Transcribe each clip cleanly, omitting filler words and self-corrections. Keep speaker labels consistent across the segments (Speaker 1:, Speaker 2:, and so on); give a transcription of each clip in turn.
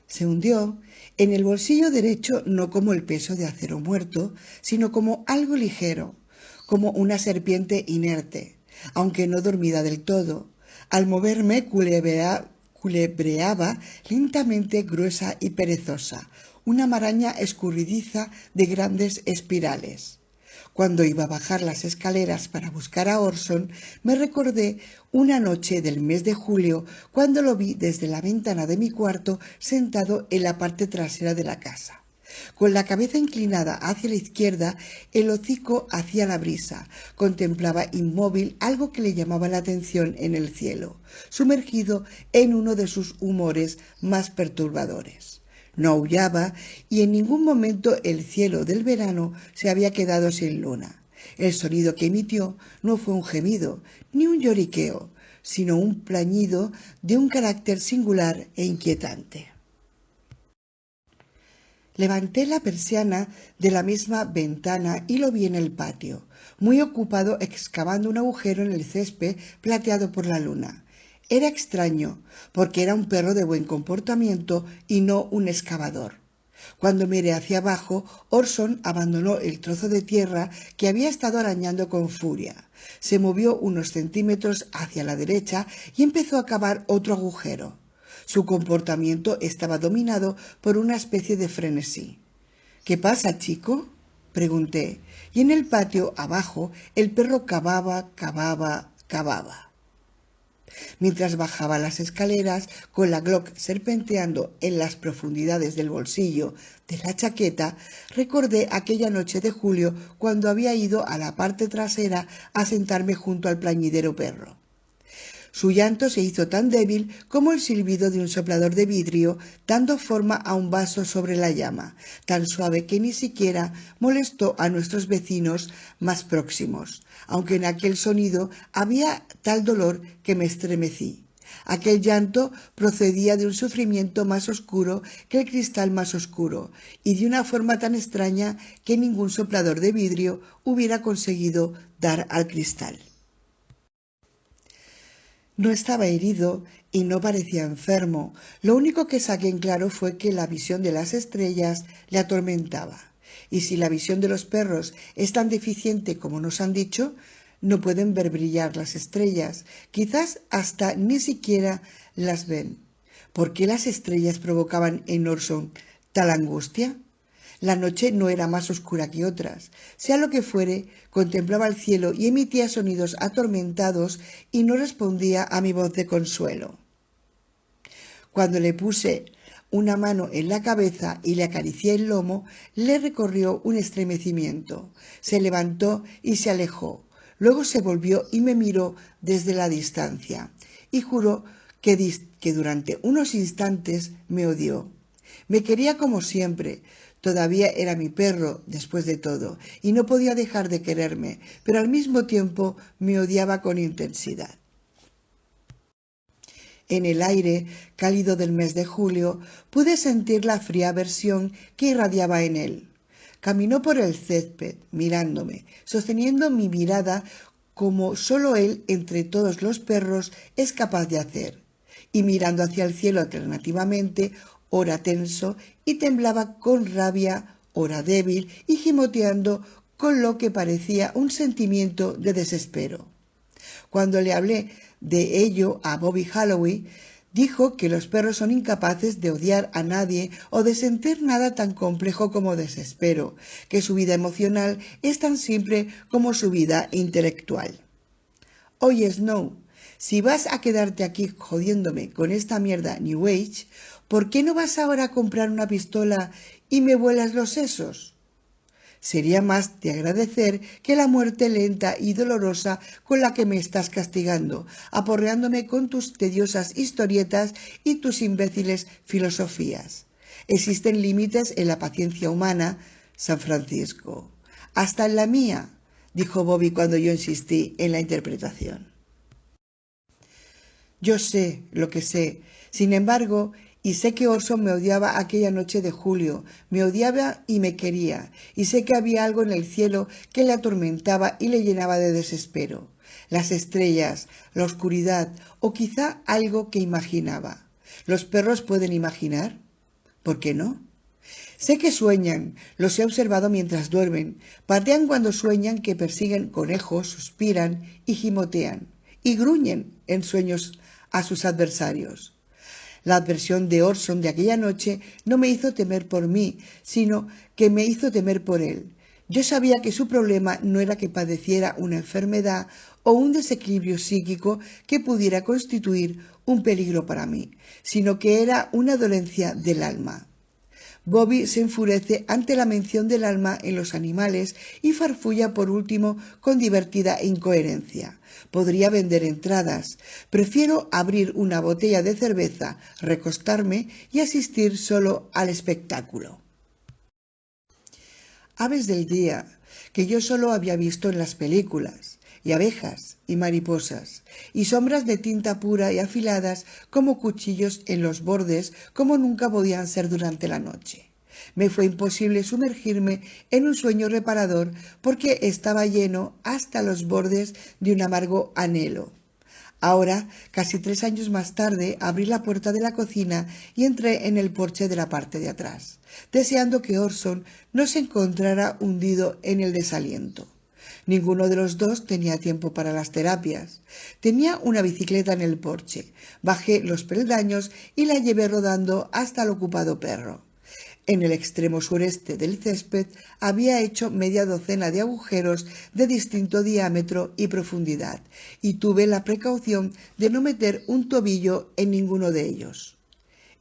Speaker 1: Se hundió en el bolsillo derecho no como el peso de acero muerto, sino como algo ligero, como una serpiente inerte, aunque no dormida del todo. Al moverme culebreaba lentamente, gruesa y perezosa, una maraña escurridiza de grandes espirales. Cuando iba a bajar las escaleras para buscar a Orson, me recordé una noche del mes de julio, cuando lo vi desde la ventana de mi cuarto sentado en la parte trasera de la casa. Con la cabeza inclinada hacia la izquierda, el hocico hacia la brisa, contemplaba inmóvil algo que le llamaba la atención en el cielo, sumergido en uno de sus humores más perturbadores. No aullaba y en ningún momento el cielo del verano se había quedado sin luna. El sonido que emitió no fue un gemido ni un lloriqueo, sino un plañido de un carácter singular e inquietante. Levanté la persiana de la misma ventana y lo vi en el patio, muy ocupado excavando un agujero en el césped plateado por la luna. Era extraño, porque era un perro de buen comportamiento y no un excavador. Cuando miré hacia abajo, Orson abandonó el trozo de tierra que había estado arañando con furia. Se movió unos centímetros hacia la derecha y empezó a cavar otro agujero. Su comportamiento estaba dominado por una especie de frenesí. «¿Qué pasa, chico?», pregunté, y en el patio abajo el perro cavaba, cavaba, cavaba. Mientras bajaba las escaleras, con la Glock serpenteando en las profundidades del bolsillo de la chaqueta, recordé aquella noche de julio cuando había ido a la parte trasera a sentarme junto al plañidero perro. Su llanto se hizo tan débil como el silbido de un soplador de vidrio dando forma a un vaso sobre la llama, tan suave que ni siquiera molestó a nuestros vecinos más próximos, aunque en aquel sonido había tal dolor que me estremecí. Aquel llanto procedía de un sufrimiento más oscuro que el cristal más oscuro, y de una forma tan extraña que ningún soplador de vidrio hubiera conseguido dar al cristal. No estaba herido y no parecía enfermo. Lo único que saqué en claro fue que la visión de las estrellas le atormentaba. Y si la visión de los perros es tan deficiente como nos han dicho, no pueden ver brillar las estrellas. Quizás hasta ni siquiera las ven. ¿Por qué las estrellas provocaban en Orson tal angustia? La noche no era más oscura que otras. Sea lo que fuere, contemplaba el cielo y emitía sonidos atormentados y no respondía a mi voz de consuelo. Cuando le puse una mano en la cabeza y le acaricié el lomo, le recorrió un estremecimiento. Se levantó y se alejó. Luego se volvió y me miró desde la distancia, y juró que durante unos instantes me odió. Me quería como siempre. Todavía era mi perro, después de todo, y no podía dejar de quererme, pero al mismo tiempo me odiaba con intensidad. En el aire cálido del mes de julio pude sentir la fría aversión que irradiaba en él. Caminó por el césped, mirándome, sosteniendo mi mirada como solo él entre todos los perros es capaz de hacer, y mirando hacia el cielo alternativamente, ora tenso y temblaba con rabia, ora débil y gimoteando con lo que parecía un sentimiento de desespero. Cuando le hablé de ello a Bobby Holloway, dijo que los perros son incapaces de odiar a nadie o de sentir nada tan complejo como desespero, que su vida emocional es tan simple como su vida intelectual. Oye, Snow, si vas a quedarte aquí jodiéndome con esta mierda New Age, ¿por qué no vas ahora a comprar una pistola y me vuelas los sesos? Sería más de agradecer que la muerte lenta y dolorosa con la que me estás castigando, aporreándome con tus tediosas historietas y tus imbéciles filosofías. Existen límites en la paciencia humana, San Francisco. Hasta en la mía, dijo Bobby cuando yo insistí en la interpretación. Yo sé lo que sé. Sin embargo, y sé que Orson me odiaba aquella noche de julio, me odiaba y me quería, y sé que había algo en el cielo que le atormentaba y le llenaba de desespero. Las estrellas, la oscuridad o quizá algo que imaginaba. ¿Los perros pueden imaginar? ¿Por qué no? Sé que sueñan, los he observado mientras duermen, patean cuando sueñan que persiguen conejos, suspiran y gimotean, y gruñen en sueños a sus adversarios. La adversión de Orson de aquella noche no me hizo temer por mí, sino que me hizo temer por él. Yo sabía que su problema no era que padeciera una enfermedad o un desequilibrio psíquico que pudiera constituir un peligro para mí, sino que era una dolencia del alma. Bobby se enfurece ante la mención del alma en los animales y farfulla por último con divertida incoherencia. Podría vender entradas. Prefiero abrir una botella de cerveza, recostarme y asistir solo al espectáculo. Aves del día, que yo solo había visto en las películas, y abejas y mariposas, y sombras de tinta pura y afiladas como cuchillos en los bordes como nunca podían ser durante la noche. Me fue imposible sumergirme en un sueño reparador porque estaba lleno hasta los bordes de un amargo anhelo. Ahora, casi 3 años más tarde, abrí la puerta de la cocina y entré en el porche de la parte de atrás, deseando que Orson no se encontrara hundido en el desaliento. Ninguno de los dos tenía tiempo para las terapias. Tenía una bicicleta en el porche. Bajé los peldaños y la llevé rodando hasta el ocupado perro. En el extremo sureste del césped había hecho media docena de agujeros de distinto diámetro y profundidad, y tuve la precaución de no meter un tobillo en ninguno de ellos.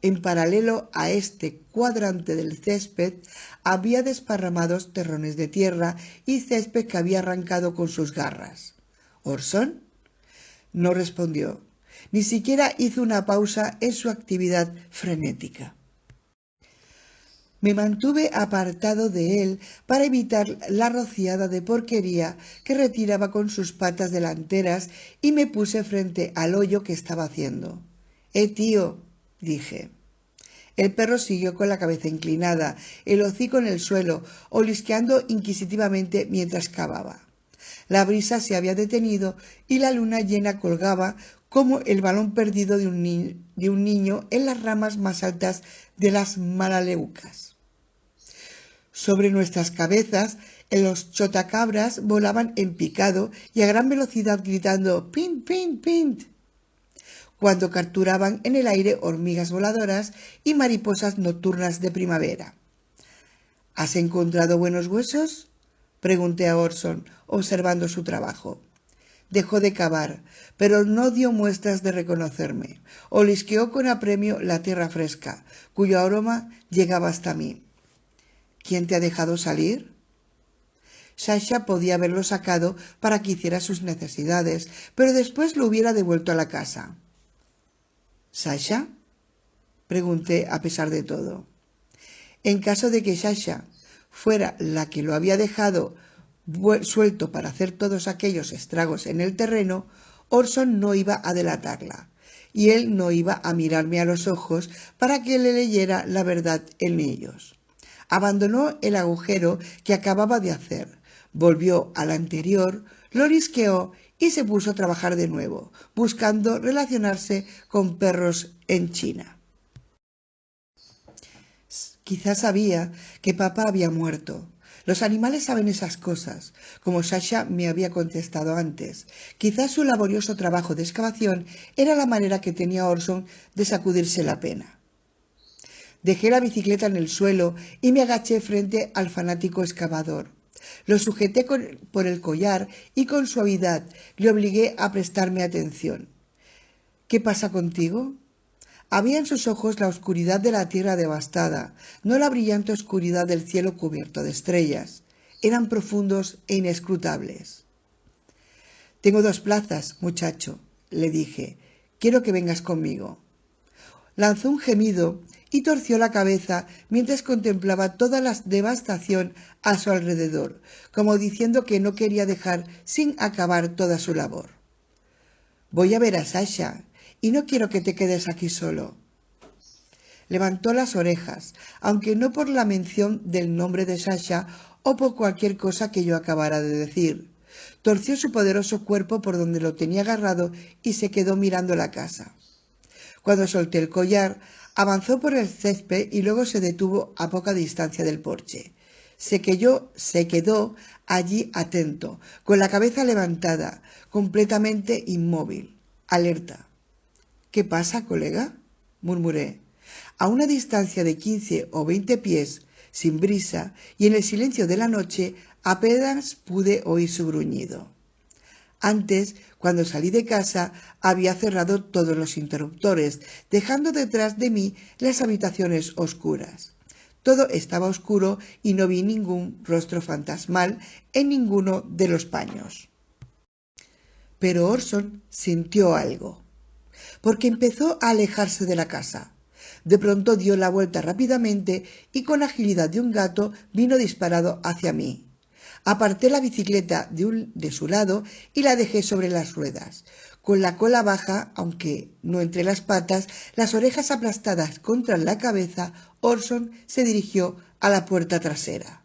Speaker 1: En paralelo a este cuadrante del césped había desparramados terrones de tierra y césped que había arrancado con sus garras. ¿Orson? No respondió. Ni siquiera hizo una pausa en su actividad frenética. Me mantuve apartado de él para evitar la rociada de porquería que retiraba con sus patas delanteras y me puse frente al hoyo que estaba haciendo. Tío, dije. El perro siguió con la cabeza inclinada, el hocico en el suelo, olisqueando inquisitivamente mientras cavaba. La brisa se había detenido y la luna llena colgaba como el balón perdido de un niño en las ramas más altas de las malaleucas. Sobre nuestras cabezas, los chotacabras volaban en picado y a gran velocidad gritando «pint, pint, pint», cuando capturaban en el aire hormigas voladoras y mariposas nocturnas de primavera. ¿Has encontrado buenos huesos?, pregunté a Orson, observando su trabajo. Dejó de cavar, pero no dio muestras de reconocerme. Olisqueó con apremio la tierra fresca, cuyo aroma llegaba hasta mí. ¿Quién te ha dejado salir? Sasha podía haberlo sacado para que hiciera sus necesidades, pero después lo hubiera devuelto a la casa. ¿Sasha?, pregunté a pesar de todo. En caso de que Sasha fuera la que lo había dejado suelto para hacer todos aquellos estragos en el terreno, Orson no iba a delatarla, y él no iba a mirarme a los ojos para que le leyera la verdad en ellos. Abandonó el agujero que acababa de hacer, volvió al anterior, lo olisqueó y se puso a trabajar de nuevo, buscando relacionarse con perros en China. Quizás sabía que papá había muerto. Los animales saben esas cosas, como Sasha me había contestado antes. Quizás su laborioso trabajo de excavación era la manera que tenía Orson de sacudirse la pena. Dejé la bicicleta en el suelo y me agaché frente al fanático excavador. Lo sujeté por el collar y con suavidad le obligué a prestarme atención. ¿Qué pasa contigo? Había en sus ojos la oscuridad de la tierra devastada, no la brillante oscuridad del cielo cubierto de estrellas. Eran profundos e inescrutables. Tengo 2 plazas, muchacho, le dije. Quiero que vengas conmigo. Lanzó un gemido y torció la cabeza mientras contemplaba toda la devastación a su alrededor, como diciendo que no quería dejar sin acabar toda su labor. Voy a ver a Sasha y no quiero que te quedes aquí solo. Levantó las orejas, aunque no por la mención del nombre de Sasha o por cualquier cosa que yo acabara de decir. Torció su poderoso cuerpo por donde lo tenía agarrado y se quedó mirando la casa. Cuando solté el collar, Avanzó por el césped y luego se detuvo a poca distancia del porche. Se quedó allí atento, con la cabeza levantada, completamente inmóvil, alerta. —¿Qué pasa, colega? —murmuré. A una distancia de 15 o 20 pies, sin brisa y en el silencio de la noche, apenas pude oír su gruñido. Antes, cuando salí de casa, había cerrado todos los interruptores, dejando detrás de mí las habitaciones oscuras. Todo estaba oscuro y no vi ningún rostro fantasmal en ninguno de los paños. Pero Orson sintió algo, porque empezó a alejarse de la casa. De pronto dio la vuelta rápidamente y con la agilidad de un gato vino disparado hacia mí. Aparté la bicicleta de su lado y la dejé sobre las ruedas. Con la cola baja, aunque no entre las patas, las orejas aplastadas contra la cabeza, Orson se dirigió a la puerta trasera.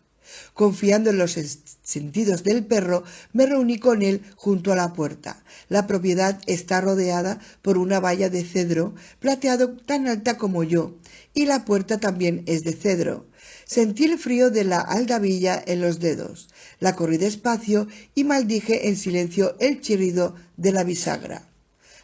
Speaker 1: Confiando en los sentidos del perro, me reuní con él junto a la puerta. La propiedad está rodeada por una valla de cedro plateado tan alta como yo, y la puerta también es de cedro. Sentí el frío de la aldabilla en los dedos. La corrí despacio y maldije en silencio el chirrido de la bisagra.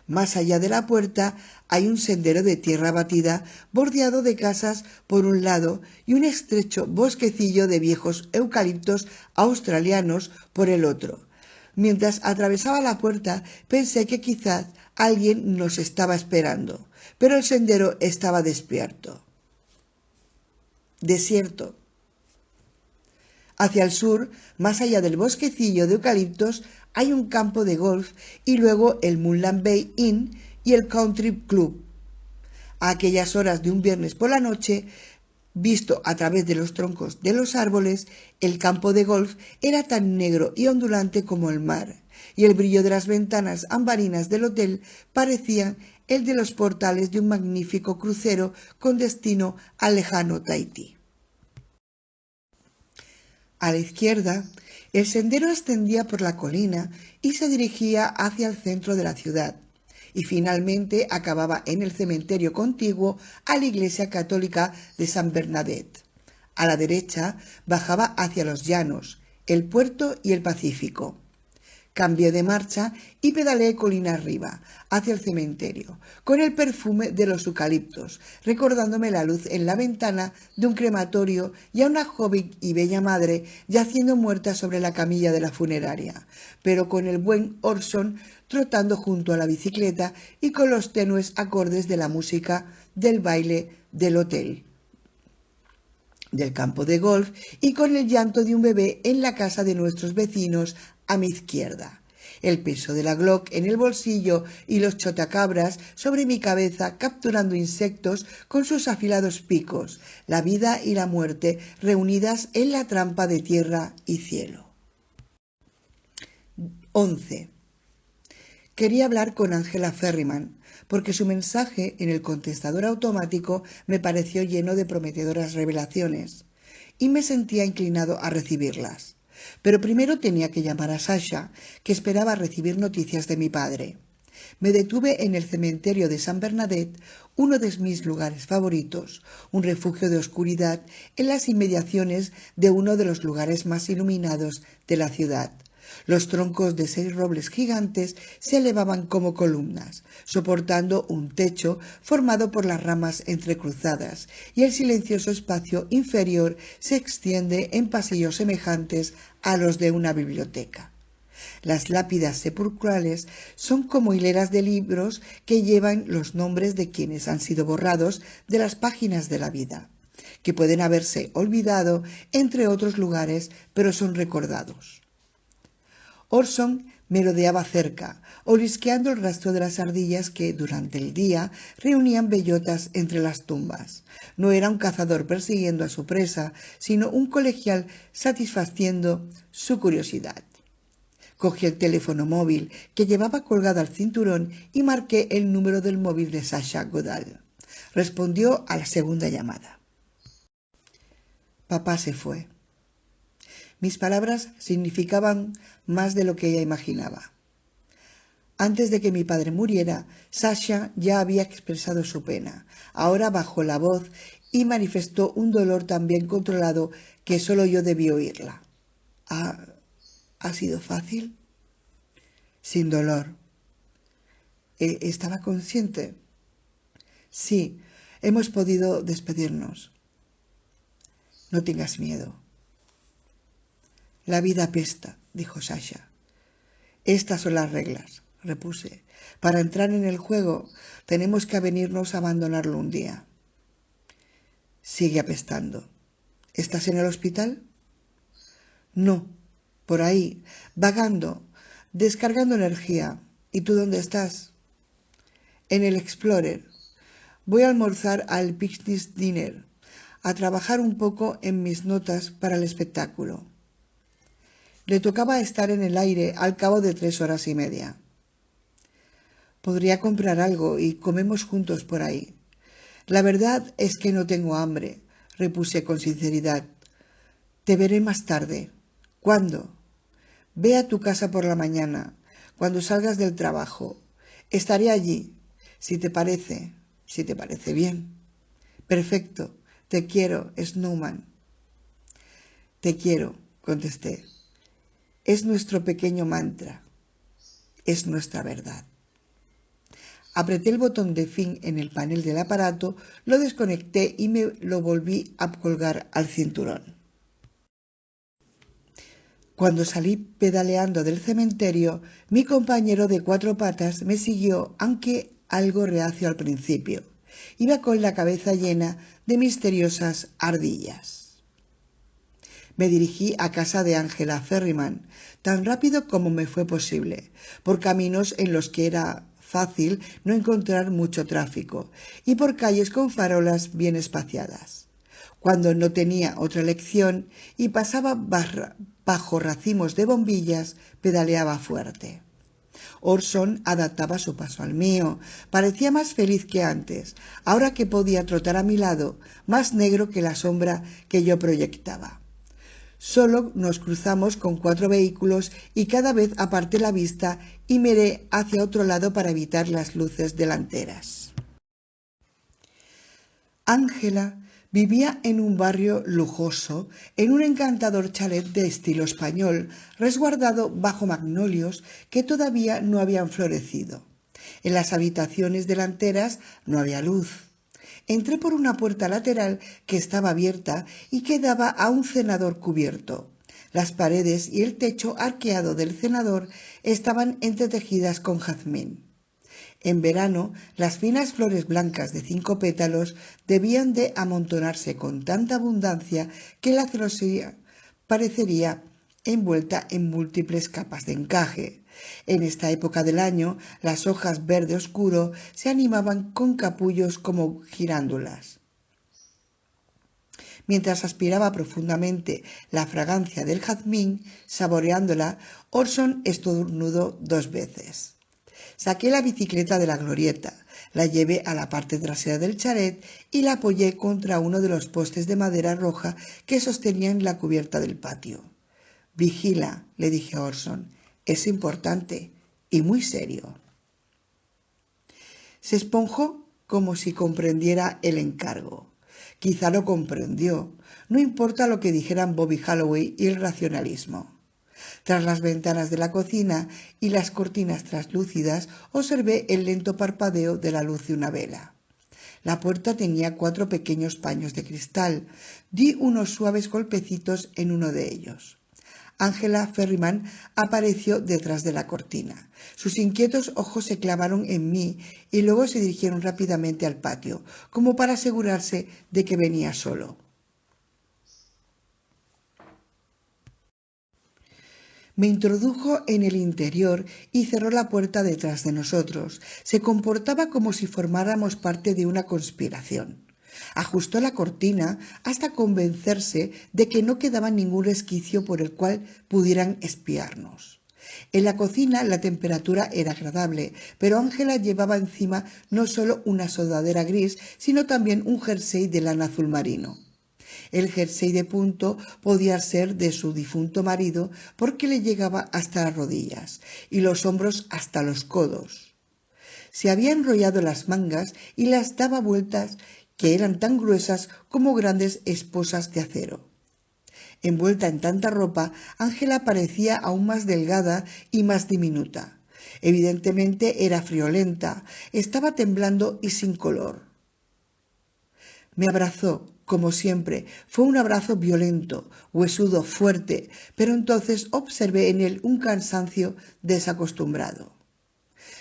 Speaker 1: Más allá de la puerta hay un sendero de tierra batida bordeado de casas por un lado y un estrecho bosquecillo de viejos eucaliptos australianos por el otro. Mientras atravesaba la puerta pensé que quizás alguien nos estaba esperando, pero el sendero estaba desierto. Hacia el sur, más allá del bosquecillo de eucaliptos, hay un campo de golf y luego el Moonland Bay Inn y el Country Club. A aquellas horas de un viernes por la noche, visto a través de los troncos de los árboles, el campo de golf era tan negro y ondulante como el mar, y el brillo de las ventanas ambarinas del hotel parecía el de los portales de un magnífico crucero con destino al lejano Tahití. A la izquierda, el sendero ascendía por la colina y se dirigía hacia el centro de la ciudad, y finalmente acababa en el cementerio contiguo a la iglesia católica de San Bernadette. A la derecha bajaba hacia los llanos, el puerto y el Pacífico. Cambié de marcha y pedaleé colina arriba, hacia el cementerio, con el perfume de los eucaliptos, recordándome la luz en la ventana de un crematorio y a una joven y bella madre yaciendo muerta sobre la camilla de la funeraria, pero con el buen Orson trotando junto a la bicicleta y con los tenues acordes de la música del baile del hotel, del campo de golf y con el llanto de un bebé en la casa de nuestros vecinos a mi izquierda. El peso de la Glock en el bolsillo y los chotacabras sobre mi cabeza capturando insectos con sus afilados picos, la vida y la muerte reunidas en la trampa de tierra y cielo. 11. Quería hablar con Angela Ferryman, porque su mensaje en el contestador automático me pareció lleno de prometedoras revelaciones, y me sentía inclinado a recibirlas. Pero primero tenía que llamar a Sasha, que esperaba recibir noticias de mi padre. Me detuve en el cementerio de San Bernadette, uno de mis lugares favoritos, un refugio de oscuridad en las inmediaciones de uno de los lugares más iluminados de la ciudad. Los troncos de 6 robles gigantes se elevaban como columnas, soportando un techo formado por las ramas entrecruzadas, y el silencioso espacio inferior se extiende en pasillos semejantes a los de una biblioteca. Las lápidas sepulcrales son como hileras de libros que llevan los nombres de quienes han sido borrados de las páginas de la vida, que pueden haberse olvidado entre otros lugares, pero son recordados. Orson merodeaba cerca, olisqueando el rastro de las ardillas que, durante el día, reunían bellotas entre las tumbas. No era un cazador persiguiendo a su presa, sino un colegial satisfaciendo su curiosidad. Cogí el teléfono móvil que llevaba colgado al cinturón y marqué el número del móvil de Sasha Goodall. Respondió a la segunda llamada. Papá se fue. Mis palabras significaban más de lo que ella imaginaba. Antes de que mi padre muriera, Sasha ya había expresado su pena. Ahora bajó la voz y manifestó un dolor tan bien controlado que solo yo debí oírla. ¿Ha sido fácil? Sin dolor. ¿Estaba consciente? Sí, hemos podido despedirnos. No tengas miedo. La vida apesta, dijo Sasha. Estas son las reglas, repuse. Para entrar en el juego tenemos que avenirnos a abandonarlo un día. Sigue apestando. ¿Estás en el hospital? No, por ahí, vagando, descargando energía. ¿Y tú dónde estás? En el Explorer. Voy a almorzar al Picnic Dinner, a trabajar un poco en mis notas para el espectáculo. Le tocaba estar en el aire al cabo de 3 horas y media. Podría comprar algo y comemos juntos por ahí. La verdad es que no tengo hambre, repuse con sinceridad. Te veré más tarde. ¿Cuándo? Ve a tu casa por la mañana, cuando salgas del trabajo. Estaré allí, si te parece bien. Perfecto, te quiero, Snowman. Te quiero, contesté. Es nuestro pequeño mantra. Es nuestra verdad. Apreté el botón de fin en el panel del aparato, lo desconecté y me lo volví a colgar al cinturón. Cuando salí pedaleando del cementerio, mi compañero de 4 patas me siguió, aunque algo reacio al principio. Iba con la cabeza llena de misteriosas ardillas. Me dirigí a casa de Angela Ferryman, tan rápido como me fue posible, por caminos en los que era fácil no encontrar mucho tráfico y por calles con farolas bien espaciadas. Cuando no tenía otra elección y pasaba bajo racimos de bombillas, pedaleaba fuerte. Orson adaptaba su paso al mío. Parecía más feliz que antes, ahora que podía trotar a mi lado, más negro que la sombra que yo proyectaba. Solo nos cruzamos con 4 vehículos y cada vez aparté la vista y miré hacia otro lado para evitar las luces delanteras. Ángela vivía en un barrio lujoso, en un encantador chalet de estilo español, resguardado bajo magnolios que todavía no habían florecido. En las habitaciones delanteras no había luz. Entré por una puerta lateral que estaba abierta y que daba a un cenador cubierto. Las paredes y el techo arqueado del cenador estaban entretejidas con jazmín. En verano, las finas flores blancas de 5 pétalos debían de amontonarse con tanta abundancia que la celosía parecería envuelta en múltiples capas de encaje. En esta época del año, las hojas verde oscuro se animaban con capullos como girándulas. Mientras aspiraba profundamente la fragancia del jazmín, saboreándola, Orson estornudó 2 veces. Saqué la bicicleta de la glorieta, la llevé a la parte trasera del chalet y la apoyé contra uno de los postes de madera roja que sostenían la cubierta del patio. Vigila, le dije a Orson, es importante y muy serio. Se esponjó como si comprendiera el encargo. Quizá lo comprendió, no importa lo que dijeran Bobby Holloway y el racionalismo. Tras las ventanas de la cocina y las cortinas translúcidas observé el lento parpadeo de la luz de una vela. La puerta tenía 4 pequeños paños de cristal. Di unos suaves golpecitos en uno de ellos. Angela Ferryman apareció detrás de la cortina. Sus inquietos ojos se clavaron en mí y luego se dirigieron rápidamente al patio, como para asegurarse de que venía solo. Me introdujo en el interior y cerró la puerta detrás de nosotros. Se comportaba como si formáramos parte de una conspiración. Ajustó la cortina hasta convencerse de que no quedaba ningún resquicio por el cual pudieran espiarnos. En la cocina la temperatura era agradable, pero Ángela llevaba encima no solo una sudadera gris, sino también un jersey de lana azul marino. El jersey de punto podía ser de su difunto marido porque le llegaba hasta las rodillas y los hombros hasta los codos. Se había enrollado las mangas y las daba vueltas que eran tan gruesas como grandes esposas de acero. Envuelta en tanta ropa, Ángela parecía aún más delgada y más diminuta. Evidentemente era friolenta, estaba temblando y sin color. Me abrazó, como siempre. Fue un abrazo violento, huesudo, fuerte, pero entonces observé en él un cansancio desacostumbrado.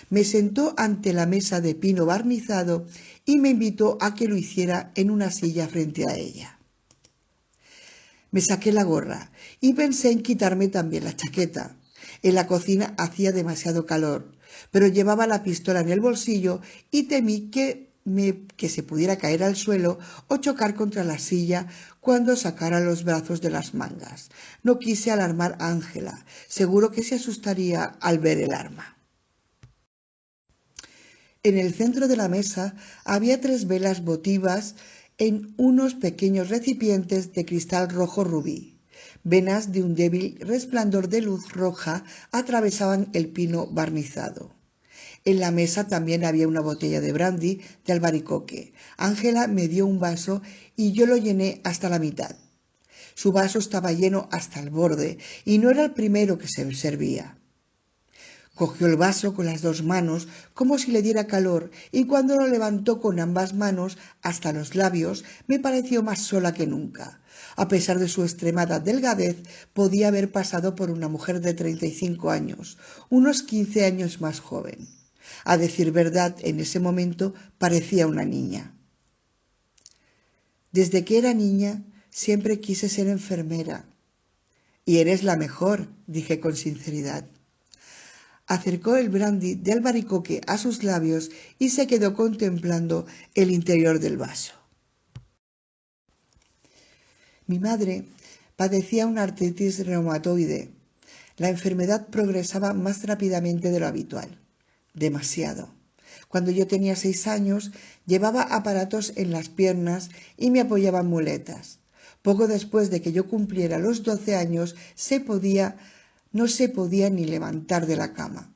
Speaker 1: Me sentó ante la mesa de pino barnizado y me invitó a que lo hiciera en una silla frente a ella. Me saqué la gorra y pensé en quitarme también la chaqueta. En la cocina hacía demasiado calor, pero llevaba la pistola en el bolsillo y temí que se pudiera caer al suelo o chocar contra la silla cuando sacara los brazos de las mangas. No quise alarmar a Ángela, seguro que se asustaría al ver el arma. En el centro de la mesa había 3 velas votivas en unos pequeños recipientes de cristal rojo rubí. Venas de un débil resplandor de luz roja atravesaban el pino barnizado. En la mesa también había una botella de brandy de albaricoque. Ángela me dio un vaso y yo lo llené hasta la mitad. Su vaso estaba lleno hasta el borde y no era el primero que se servía. Cogió el vaso con las 2 manos como si le diera calor y cuando lo levantó con ambas manos hasta los labios me pareció más sola que nunca. A pesar de su extremada delgadez, podía haber pasado por una mujer de 35 años, unos 15 años más joven. A decir verdad, en ese momento parecía una niña. Desde que era niña siempre quise ser enfermera. Y eres la mejor, dije con sinceridad. Acercó el brandy de albaricoque a sus labios y se quedó contemplando el interior del vaso. Mi madre padecía una artritis reumatoide. La enfermedad progresaba más rápidamente de lo habitual. Demasiado. Cuando yo tenía 6 años, llevaba aparatos en las piernas y me apoyaba en muletas. Poco después de que yo cumpliera los 12 años, no se podía ni levantar de la cama.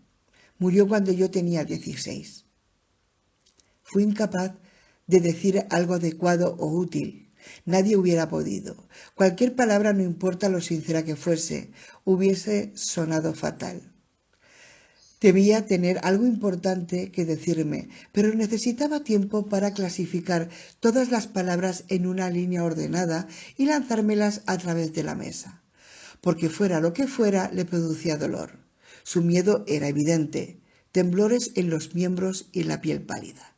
Speaker 1: Murió cuando yo tenía 16. Fui incapaz de decir algo adecuado o útil. Nadie hubiera podido. Cualquier palabra, no importa lo sincera que fuese, hubiese sonado fatal. Debía tener algo importante que decirme, pero necesitaba tiempo para clasificar todas las palabras en una línea ordenada y lanzármelas a través de la mesa. Porque fuera lo que fuera, le producía dolor. Su miedo era evidente, temblores en los miembros y la piel pálida.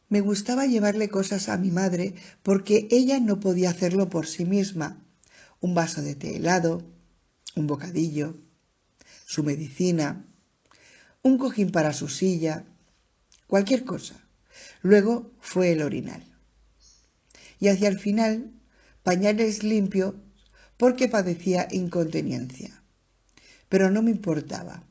Speaker 1: Me gustaba llevarle cosas a mi madre porque ella no podía hacerlo por sí misma. Un vaso de té helado, un bocadillo, su medicina, un cojín para su silla, cualquier cosa. Luego fue el orinal. Y hacia el final, pañales limpios porque padecía incontinencia. Pero no me importaba.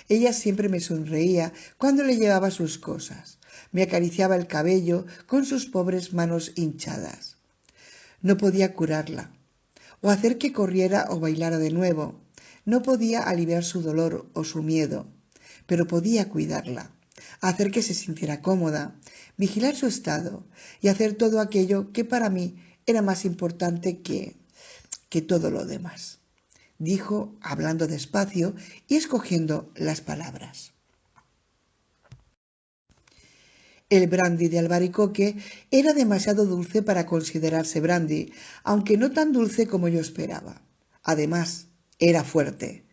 Speaker 1: Ella siempre me sonreía cuando le llevaba sus cosas. Me acariciaba el cabello con sus pobres manos hinchadas. No podía curarla, o hacer que corriera o bailara de nuevo. No podía aliviar su dolor o su miedo, pero podía cuidarla, hacer que se sintiera cómoda, vigilar su estado y hacer todo aquello que para mí era más importante que todo lo demás, dijo hablando despacio y escogiendo las palabras. El brandy de albaricoque era demasiado dulce para considerarse brandy, aunque no tan dulce como yo esperaba. Además, era fuerte,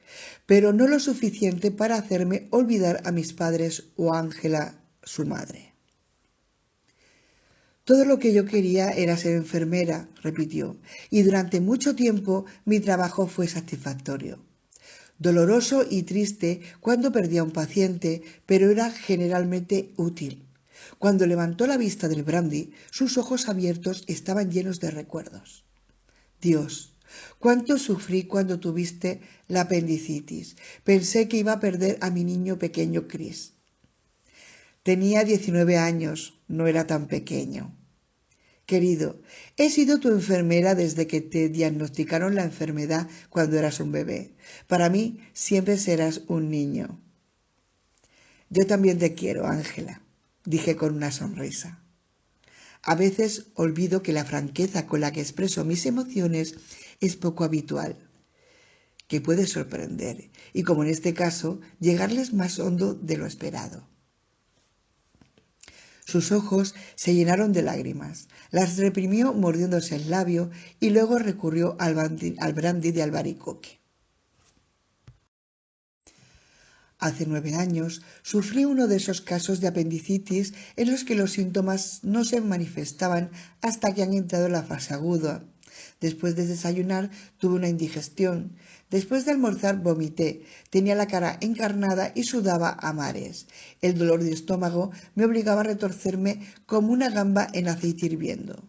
Speaker 1: pero no lo suficiente para hacerme olvidar a mis padres o a Ángela, su madre. Todo lo que yo quería era ser enfermera, repitió, y durante mucho tiempo mi trabajo fue satisfactorio. Doloroso y triste cuando perdía a un paciente, pero era generalmente útil. Cuando levantó la vista del brandy, sus ojos abiertos estaban llenos de recuerdos. Dios, cuánto sufrí cuando tuviste la apendicitis. Pensé que iba a perder a mi niño pequeño Chris. Tenía 19 años, no era tan pequeño. Querido, he sido tu enfermera desde que te diagnosticaron la enfermedad cuando eras un bebé. Para mí siempre serás un niño. Yo también te quiero, Ángela, dije con una sonrisa. A veces olvido que la franqueza con la que expreso mis emociones es poco habitual, que puede sorprender y, como en este caso, llegarles más hondo de lo esperado. Sus ojos se llenaron de lágrimas, las reprimió mordiéndose el labio y luego recurrió al brandy de albaricoque. Hace 9 años sufrí uno de esos casos de apendicitis en los que los síntomas no se manifestaban hasta que han entrado en la fase aguda. Después de desayunar tuve una indigestión. Después de almorzar vomité, tenía la cara encarnada y sudaba a mares. El dolor de estómago me obligaba a retorcerme como una gamba en aceite hirviendo.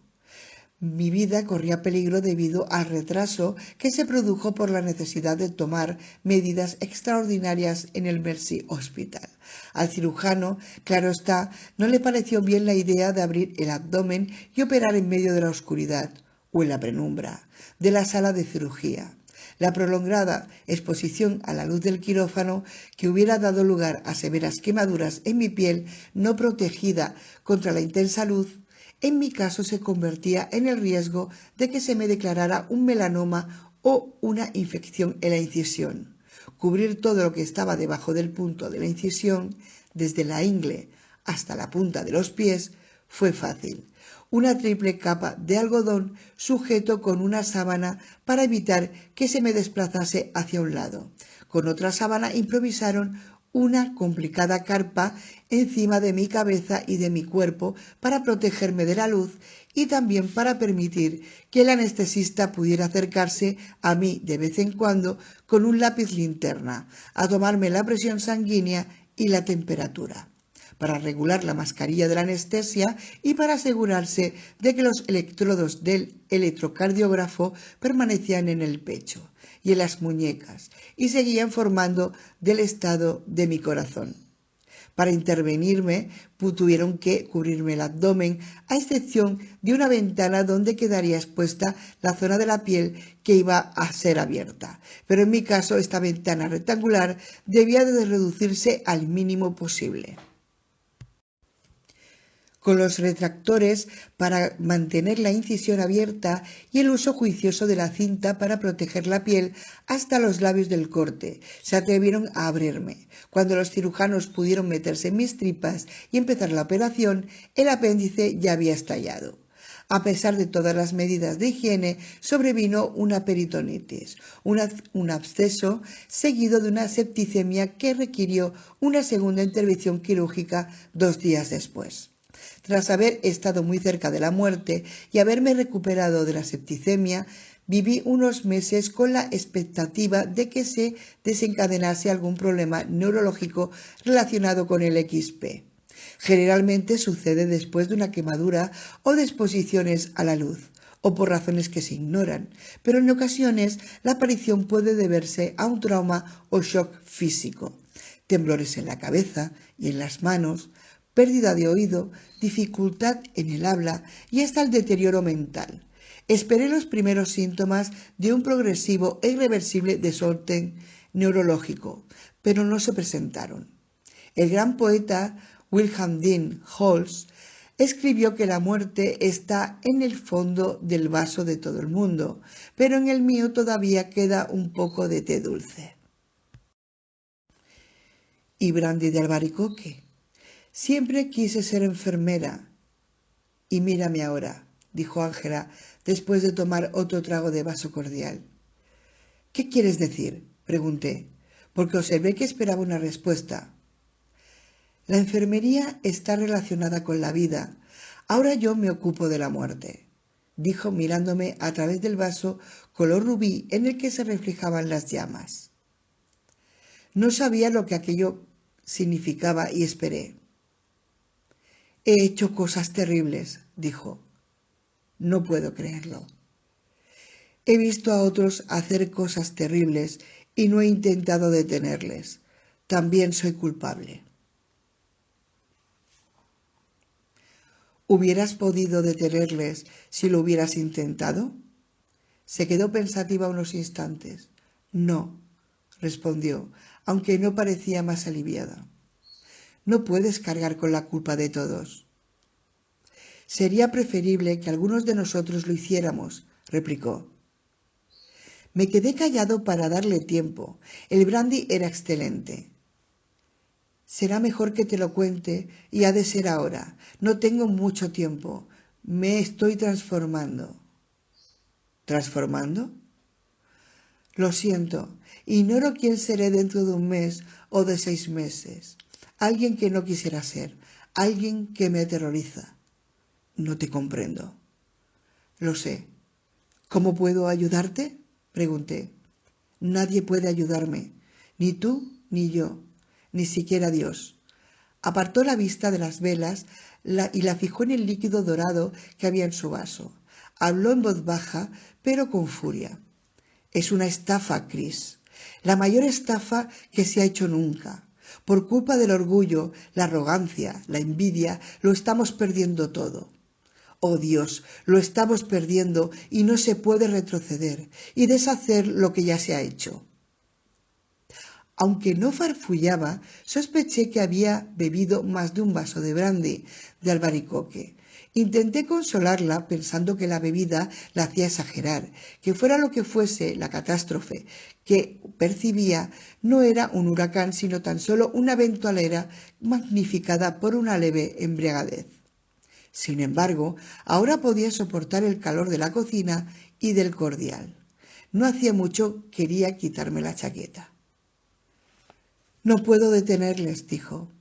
Speaker 1: Mi vida corría peligro debido al retraso que se produjo por la necesidad de tomar medidas extraordinarias en el Mercy Hospital. Al cirujano, claro está, no le pareció bien la idea de abrir el abdomen y operar en medio de la oscuridad, o en la penumbra, de la sala de cirugía. La prolongada exposición a la luz del quirófano, que hubiera dado lugar a severas quemaduras en mi piel no protegida contra la intensa luz, en mi caso se convertía en el riesgo de que se me declarara un melanoma o una infección en la incisión. Cubrir todo lo que estaba debajo del punto de la incisión, desde la ingle hasta la punta de los pies, fue fácil. Una triple capa de algodón sujeto con una sábana para evitar que se me desplazase hacia un lado. Con otra sábana improvisaron una complicada carpa encima de mi cabeza y de mi cuerpo para protegerme de la luz y también para permitir que el anestesista pudiera acercarse a mí de vez en cuando con un lápiz linterna a tomarme la presión sanguínea y la temperatura, para regular la mascarilla de la anestesia y para asegurarse de que los electrodos del electrocardiógrafo permanecían en el pecho y en las muñecas y seguían formando del estado de mi corazón. Para intervenirme tuvieron que cubrirme el abdomen, a excepción de una ventana donde quedaría expuesta la zona de la piel que iba a ser abierta. Pero en mi caso esta ventana rectangular debía de reducirse al mínimo posible, con los retractores para mantener la incisión abierta y el uso juicioso de la cinta para proteger la piel hasta los labios del corte. Se atrevieron a abrirme. Cuando los cirujanos pudieron meterse en mis tripas y empezar la operación, el apéndice ya había estallado. A pesar de todas las medidas de higiene, sobrevino una peritonitis, un absceso seguido de una septicemia que requirió una segunda intervención quirúrgica 2 días después. Tras haber estado muy cerca de la muerte y haberme recuperado de la septicemia, viví unos meses con la expectativa de que se desencadenase algún problema neurológico relacionado con el XP. Generalmente sucede después de una quemadura o de exposiciones a la luz, o por razones que se ignoran, pero en ocasiones la aparición puede deberse a un trauma o shock físico, temblores en la cabeza y en las manos, pérdida de oído, dificultad en el habla y hasta el deterioro mental. Esperé los primeros síntomas de un progresivo e irreversible desorden neurológico, pero no se presentaron. El gran poeta William Dean Howells escribió que la muerte está en el fondo del vaso de todo el mundo, pero en el mío todavía queda un poco de té dulce. Y brandy de albaricoque. Siempre quise ser enfermera. Y mírame ahora, dijo Ángela después de tomar otro trago de vaso cordial. ¿Qué quieres decir?, pregunté, porque observé que esperaba una respuesta. La enfermería está relacionada con la vida. Ahora yo me ocupo de la muerte, dijo mirándome a través del vaso color rubí en el que se reflejaban las llamas. No sabía lo que aquello significaba y esperé. He hecho cosas terribles, dijo. No puedo creerlo. He visto a otros hacer cosas terribles y no he intentado detenerles. También soy culpable. ¿Hubieras podido detenerles si lo hubieras intentado? Se quedó pensativa unos instantes. No, respondió, aunque no parecía más aliviada. No puedes cargar con la culpa de todos. Sería preferible que algunos de nosotros lo hiciéramos, replicó. Me quedé callado para darle tiempo. El brandy era excelente. Será mejor que te lo cuente y ha de ser ahora. No tengo mucho tiempo. Me estoy transformando. ¿Transformando? Lo siento. Ignoro quién seré dentro de un mes o de 6 meses. Alguien que no quisiera ser. Alguien que me aterroriza. No te comprendo. Lo sé. ¿Cómo puedo ayudarte? Pregunté. Nadie puede ayudarme. Ni tú ni yo. Ni siquiera Dios. Apartó la vista de las velas y la fijó en el líquido dorado que había en su vaso. Habló en voz baja, pero con furia. Es una estafa, Chris. La mayor estafa que se ha hecho nunca. Por culpa del orgullo, la arrogancia, la envidia, lo estamos perdiendo todo. Oh Dios, lo estamos perdiendo y no se puede retroceder y deshacer lo que ya se ha hecho. Aunque no farfullaba, sospeché que había bebido más de un vaso de brandy de albaricoque. Intenté consolarla pensando que la bebida la hacía exagerar, que fuera lo que fuese la catástrofe que percibía, no era un huracán sino tan solo una ventoalera magnificada por una leve embriaguez. Sin embargo, ahora podía soportar el calor de la cocina y del cordial. No hacía mucho quería quitarme la chaqueta. No puedo detenerles, dijo,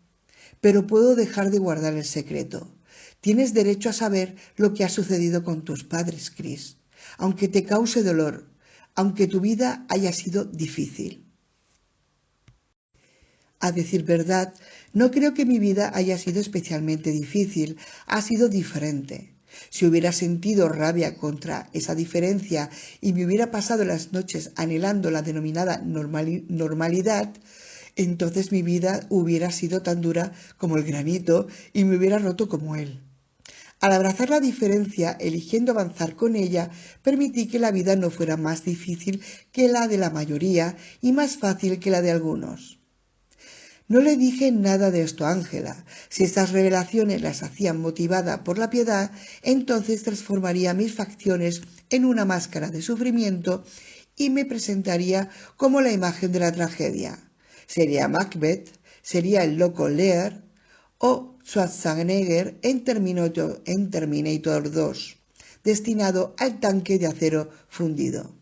Speaker 1: pero puedo dejar de guardar el secreto. Tienes derecho a saber lo que ha sucedido con tus padres, Chris, aunque te cause dolor, aunque tu vida haya sido difícil. A decir verdad, no creo que mi vida haya sido especialmente difícil, ha sido diferente. Si hubiera sentido rabia contra esa diferencia y me hubiera pasado las noches anhelando la denominada normalidad, entonces mi vida hubiera sido tan dura como el granito y me hubiera roto como él. Al abrazar la diferencia, eligiendo avanzar con ella, permití que la vida no fuera más difícil que la de la mayoría y más fácil que la de algunos. No le dije nada de esto a Ángela. Si estas revelaciones las hacían motivada por la piedad, entonces transformaría mis facciones en una máscara de sufrimiento y me presentaría como la imagen de la tragedia. Sería Macbeth, sería el loco Lear o Schwarzenegger en Terminator 2, destinado al tanque de acero fundido.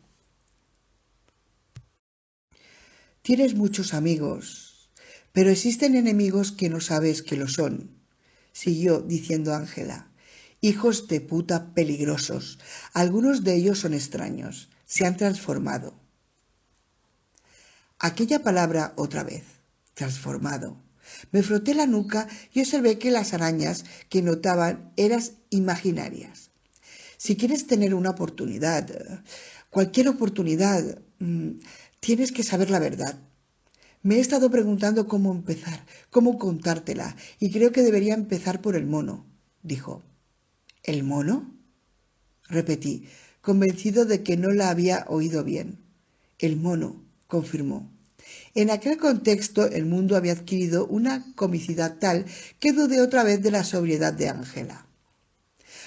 Speaker 1: Tienes muchos amigos, pero existen enemigos que no sabes que lo son, siguió diciendo Ángela. Hijos de puta peligrosos. Algunos de ellos son extraños. Se han transformado. Aquella palabra otra vez. Transformado. Me froté la nuca y observé que las arañas que notaban eran imaginarias. Si quieres tener una oportunidad, cualquier oportunidad, tienes que saber la verdad. Me he estado preguntando cómo empezar, cómo contártela, y creo que debería empezar por el mono, dijo. ¿El mono? Repetí, convencido de que no la había oído bien. El mono, confirmó. En aquel contexto el mundo había adquirido una comicidad tal que dudé otra vez de la sobriedad de Ángela.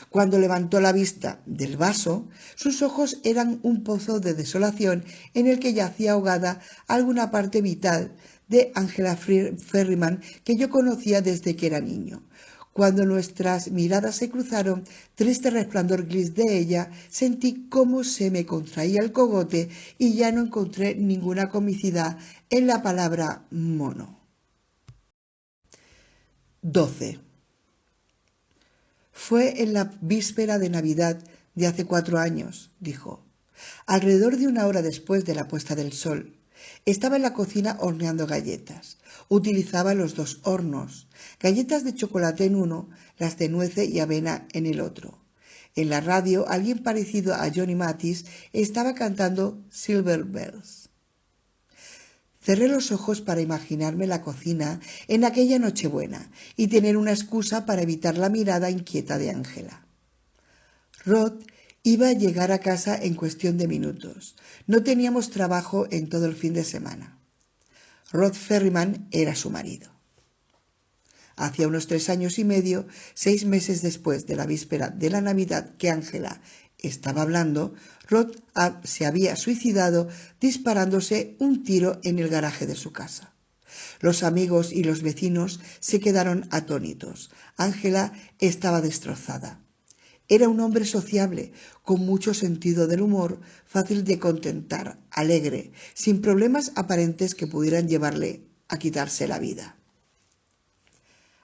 Speaker 1: Cuando levantó la vista del vaso, sus ojos eran un pozo de desolación en el que yacía ahogada alguna parte vital de Ángela Ferryman que yo conocía desde que era niño. Cuando nuestras miradas se cruzaron, triste resplandor gris de ella, sentí cómo se me contraía el cogote y ya no encontré ninguna comicidad en la palabra mono. 12. Fue en la víspera de Navidad de hace 4 años, dijo. Alrededor de 1 hora después de la puesta del sol. Estaba en la cocina horneando galletas. Utilizaba los 2 hornos, galletas de chocolate en uno, las de nuez y avena en el otro. En la radio, alguien parecido a Johnny Mathis estaba cantando Silver Bells. Cerré los ojos para imaginarme la cocina en aquella Nochebuena y tener una excusa para evitar la mirada inquieta de Ángela. Rod iba a llegar a casa en cuestión de minutos. No teníamos trabajo en todo el fin de semana. Rod Ferryman era su marido. Hacía unos 3 años y medio, 6 meses después de la víspera de la Navidad que Ángela estaba hablando, Rod se había suicidado disparándose un tiro en el garaje de su casa. Los amigos y los vecinos se quedaron atónitos. Ángela estaba destrozada. Era un hombre sociable, con mucho sentido del humor, fácil de contentar, alegre, sin problemas aparentes que pudieran llevarle a quitarse la vida.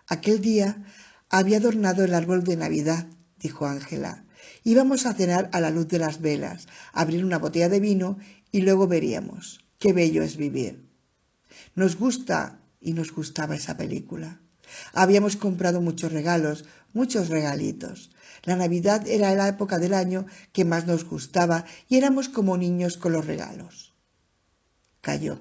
Speaker 1: Aquel día había adornado el árbol de Navidad, dijo Ángela. Íbamos a cenar a la luz de las velas, abrir una botella de vino y luego veríamos. Qué bello es vivir. Nos gusta y nos gustaba esa película. Habíamos comprado muchos regalos, muchos regalitos. La Navidad era la época del año que más nos gustaba y éramos como niños con los regalos. Calló.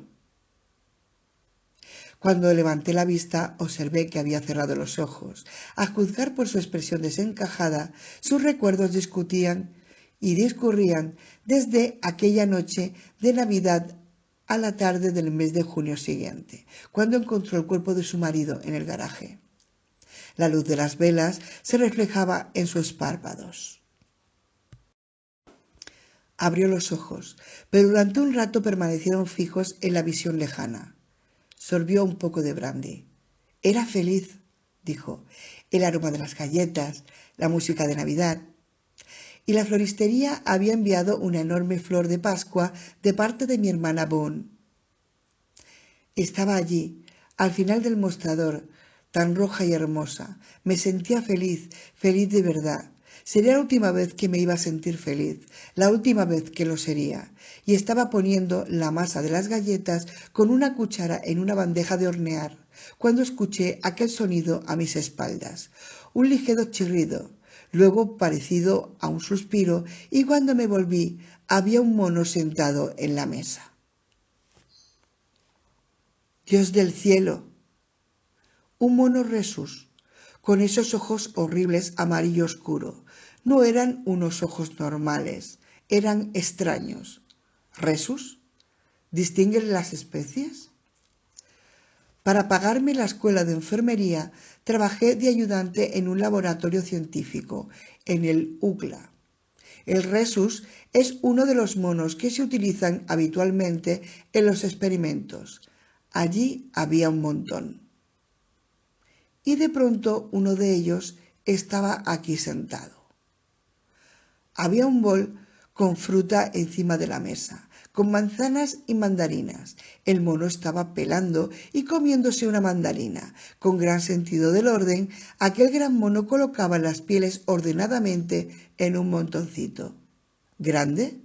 Speaker 1: Cuando levanté la vista, observé que había cerrado los ojos. A juzgar por su expresión desencajada, sus recuerdos discutían y discurrían desde aquella noche de Navidad a la tarde del mes de junio siguiente, cuando encontró el cuerpo de su marido en el garaje. La luz de las velas se reflejaba en sus párpados. Abrió los ojos, pero durante un rato permanecieron fijos en la visión lejana. Sorbió un poco de brandy. Era feliz, dijo. El aroma de las galletas, la música de Navidad. Y la floristería había enviado una enorme flor de Pascua de parte de mi hermana Boone. Estaba allí, al final del mostrador, tan roja y hermosa. Me sentía feliz, feliz de verdad. Sería la última vez que me iba a sentir feliz, la última vez que lo sería. Y estaba poniendo la masa de las galletas con una cuchara en una bandeja de hornear, cuando escuché aquel sonido a mis espaldas. Un ligero chirrido, luego parecido a un suspiro, y cuando me volví había un mono sentado en la mesa. Dios del cielo. Un mono Resus, con esos ojos horribles amarillo oscuro. No eran unos ojos normales, eran extraños. ¿Resus? ¿Distinguen las especies? Para pagarme la escuela de enfermería, trabajé de ayudante en un laboratorio científico, en el UCLA. El Resus es uno de los monos que se utilizan habitualmente en los experimentos. Allí había un montón. Y de pronto uno de ellos estaba aquí sentado. Había un bol con fruta encima de la mesa, con manzanas y mandarinas. El mono estaba pelando y comiéndose una mandarina. Con gran sentido del orden, aquel gran mono colocaba las pieles ordenadamente en un montoncito. ¿Grande?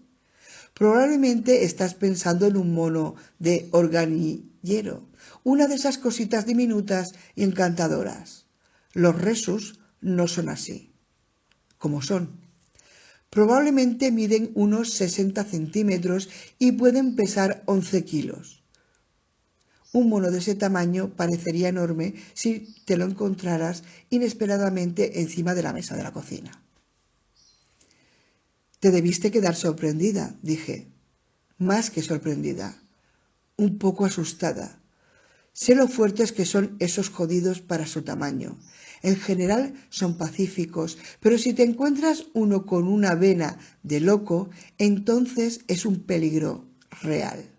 Speaker 1: Probablemente estás pensando en un mono de organillero, una de esas cositas diminutas y encantadoras. Los Resus no son así. ¿Cómo son? Probablemente miden unos 60 centímetros y pueden pesar 11 kilos. Un mono de ese tamaño parecería enorme si te lo encontraras inesperadamente encima de la mesa de la cocina. Te debiste quedar sorprendida, dije. Más que sorprendida, un poco asustada. Sé lo fuertes que son esos jodidos para su tamaño. En general son pacíficos, pero si te encuentras uno con una vena de loco, entonces es un peligro real.